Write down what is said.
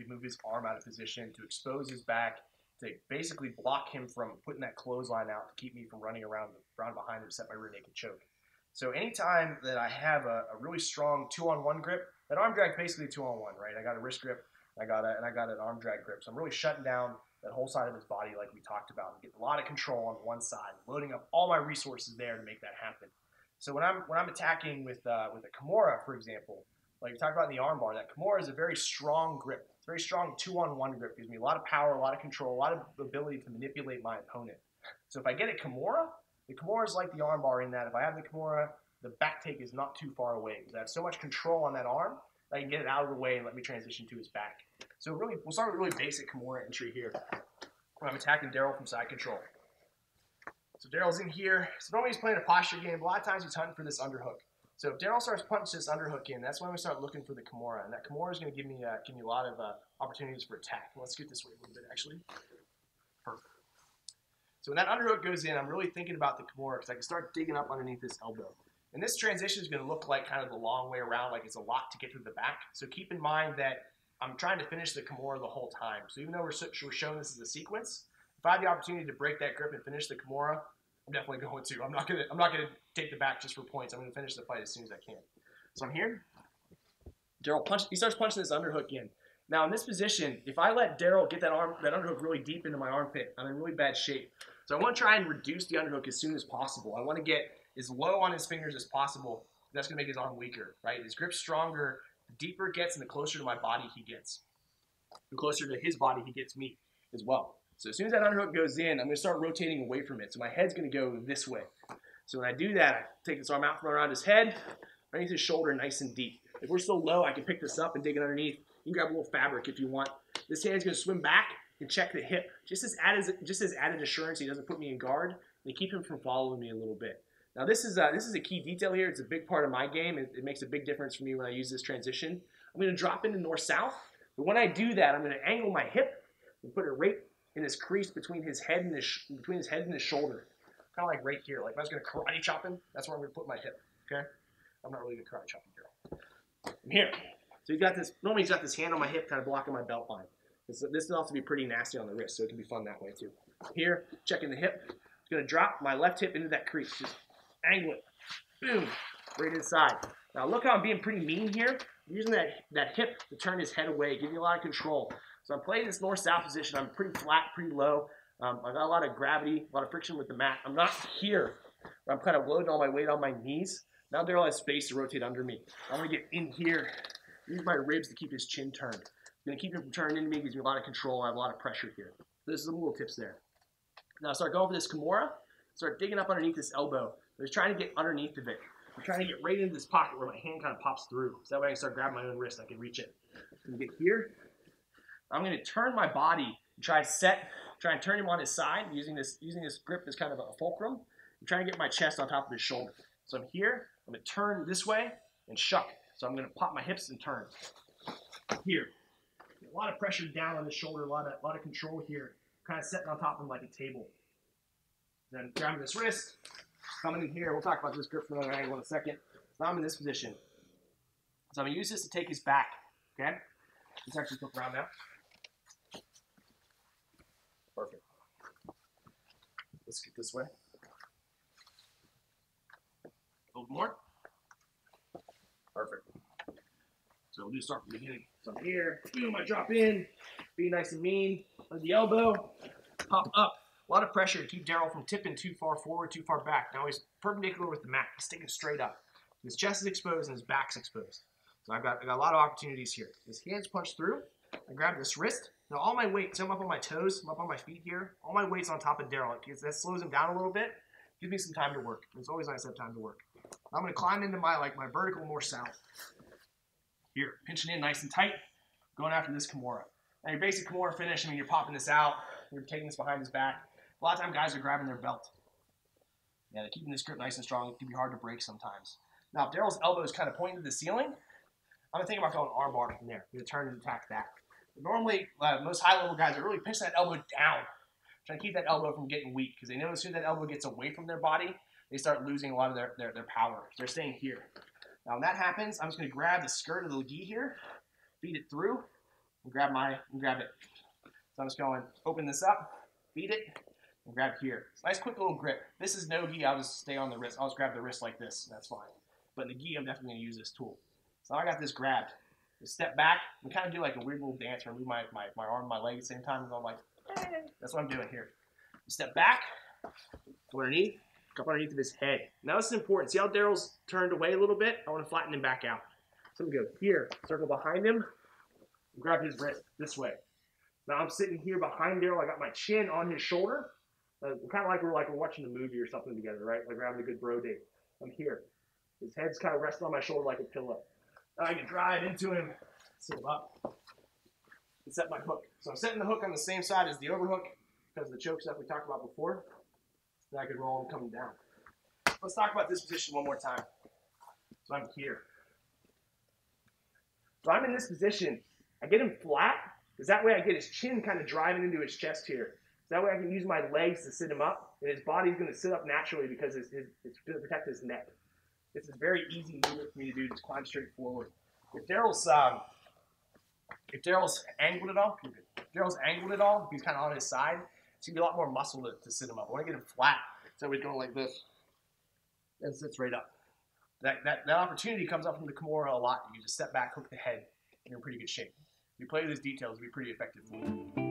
move his arm out of position, to expose his back, to basically block him from putting that clothesline out to keep me from running around behind him to set my rear naked choke. So anytime that I have a really strong 2-on-1 grip, that arm drag is basically 2-on-1, right? I got a wrist grip, and I got an arm drag grip. So I'm really shutting down that whole side of his body like we talked about, and getting a lot of control on one side, loading up all my resources there to make that happen. So when I'm attacking with a Kimura, for example, like we talked about in the armbar, that Kimura is a very strong grip. It's a very strong 2-on-1 grip. It gives me a lot of power, a lot of control, a lot of ability to manipulate my opponent. So if I get a Kimura, the Kimura is like the armbar in that if I have the Kimura, the back take is not too far away because I have so much control on that arm that I can get it out of the way and let me transition to his back. So really, we'll start with really basic Kimura entry here when I'm attacking Daryl from side control. So Daryl's in here. So normally he's playing a posture game. A lot of times he's hunting for this underhook. So if Daryl starts punching this underhook in, that's when we start looking for the Kimura. And that Kimura is going to give me a lot of opportunities for attack. Let's scoot this way a little bit, actually. Perfect. So when that underhook goes in, I'm really thinking about the Kimura because I can start digging up underneath this elbow. And this transition is going to look like kind of the long way around, like it's a lot to get to the back. So keep in mind that I'm trying to finish the Kimura the whole time. So even though we're showing this as a sequence, if I have the opportunity to break that grip and finish the Kimura, I'm definitely going to. I'm not gonna take the back just for points. I'm gonna finish the fight as soon as I can. So I'm here. Daryl he starts punching this underhook in. Now in this position, if I let Daryl get that underhook really deep into my armpit, I'm in really bad shape. So I want to try and reduce the underhook as soon as possible. I want to get as low on his fingers as possible. That's gonna make his arm weaker, right? His grip's stronger. The deeper it gets and the closer to my body he gets. The closer to his body he gets me as well. So as soon as that underhook goes in, I'm going to start rotating away from it. So my head's going to go this way. So when I do that, I take this arm out from around his head, underneath his shoulder, nice and deep. If we're still low, I can pick this up and dig it underneath. You can grab a little fabric if you want. This hand's going to swim back and check the hip. Just as added assurance he doesn't put me in guard and keep him from following me a little bit. Now this is a key detail here. It's a big part of my game. It makes a big difference for me when I use this transition. I'm going to drop into north-south. But when I do that, I'm going to angle my hip and put it right in this crease between his head and his shoulder, kind of like right here. Like if I was going to karate chop him, that's where I'm going to put my hip. Okay, I'm not really going to karate chop him, girl. I'm here. So he's got this. Normally he's got this hand on my hip, kind of blocking my belt line. This can also be pretty nasty on the wrist, so it can be fun that way too. Here, checking the hip. It's going to drop my left hip into that crease. Just angle it. Boom, right inside. Now look how I'm being pretty mean here. I'm using that hip to turn his head away, give you a lot of control. So I'm playing this north-south position. I'm pretty flat, pretty low. I got a lot of gravity, a lot of friction with the mat. I'm not here, where I'm kind of loading all my weight on my knees. Now Daryl has space to rotate under me. I'm going to get in here, use my ribs to keep his chin turned. I'm going to keep him from turning into me, gives me a lot of control. I have a lot of pressure here. So this is some little tips there. Now start going for this Kimura. Start digging up underneath this elbow. I'm just trying to get underneath of it. I'm trying to get right into this pocket where my hand kind of pops through. So that way I can start grabbing my own wrist. I can reach it. I'm going to get here. I'm going to turn my body and try and turn him on his side using this grip as kind of a fulcrum. I'm trying to get my chest on top of his shoulder. So I'm here. I'm going to turn this way and shuck. So I'm going to pop my hips and turn. Here. A lot of pressure down on the shoulder. A lot of control here. Kind of sitting on top of him like a table. Then grabbing this wrist. Coming in here. We'll talk about this grip from another angle in a second. So I'm in this position. So I'm going to use this to take his back. Okay? Let's actually flip around now. Perfect. Let's get this way. A little more. Perfect. So we'll just start from the beginning. So I'm here. Boom, I drop in. Be nice and mean. Under the elbow. Pop up. A lot of pressure to keep Daryl from tipping too far forward, too far back. Now he's perpendicular with the mat. He's sticking straight up. His chest is exposed and his back's exposed. So I got a lot of opportunities here. His hands punch through. I grab this wrist. Now all my weight, so I'm up on my toes, I'm up on my feet here. All my weight's on top of Daryl. That slows him down a little bit. Gives me some time to work. It's always nice to have time to work. I'm going to climb into my vertical north-south. Here, pinching in nice and tight. Going after this Kimura. Now your basic Kimura finish, I mean, you're popping this out. You're taking this behind his back. A lot of times guys are grabbing their belt. Yeah, they're keeping this grip nice and strong. It can be hard to break sometimes. Now if Daryl's elbow is kind of pointing to the ceiling, I'm going to think about going armbar from there. I'm going to turn and attack that. Normally, most high-level guys are really pinching that elbow down, trying to keep that elbow from getting weak, because they know as soon as that elbow gets away from their body, they start losing a lot of their power. They're staying here. Now, when that happens, I'm just going to grab the skirt of the gi here, feed it through, and grab it. So I'm just going, open this up, feed it, and grab here. Nice quick little grip. This is no gi, I'll just stay on the wrist. I'll just grab the wrist like this, and that's fine. But in the gi, I'm definitely gonna use this tool. So now I got this grabbed. Just step back and kind of do like a weird little dance where I move my arm and my leg at the same time. And I'm like, that's what I'm doing here. Step back, go underneath, up underneath of his head. Now this is important. See how Daryl's turned away a little bit? I want to flatten him back out. So I'm going to go here, circle behind him, and grab his wrist this way. Now I'm sitting here behind Daryl. I got my chin on his shoulder. Kind of like we're watching a movie or something together, right? Like we're having a good bro date. I'm here. His head's kind of resting on my shoulder like a pillow. Now I can drive into him, sit him up, and set my hook. So I'm setting the hook on the same side as the overhook because of the choke stuff we talked about before. Then I could roll him coming down. Let's talk about this position one more time. So I'm here. So I'm in this position. I get him flat, because that way I get his chin kind of driving into his chest here. So that way I can use my legs to sit him up, and his body's going to sit up naturally because it's going to protect his neck. This is very easy movement for me to do. Just climb straight forward. If Daryl's angled at all, if he's kind of on his side, it's going to be a lot more muscle to sit him up. I want to get him flat, so he's going like this, and sits right up. That opportunity comes up from the Kimura a lot. You just step back, hook the head, and you're in pretty good shape. If you play with these details, it'll be pretty effective for you.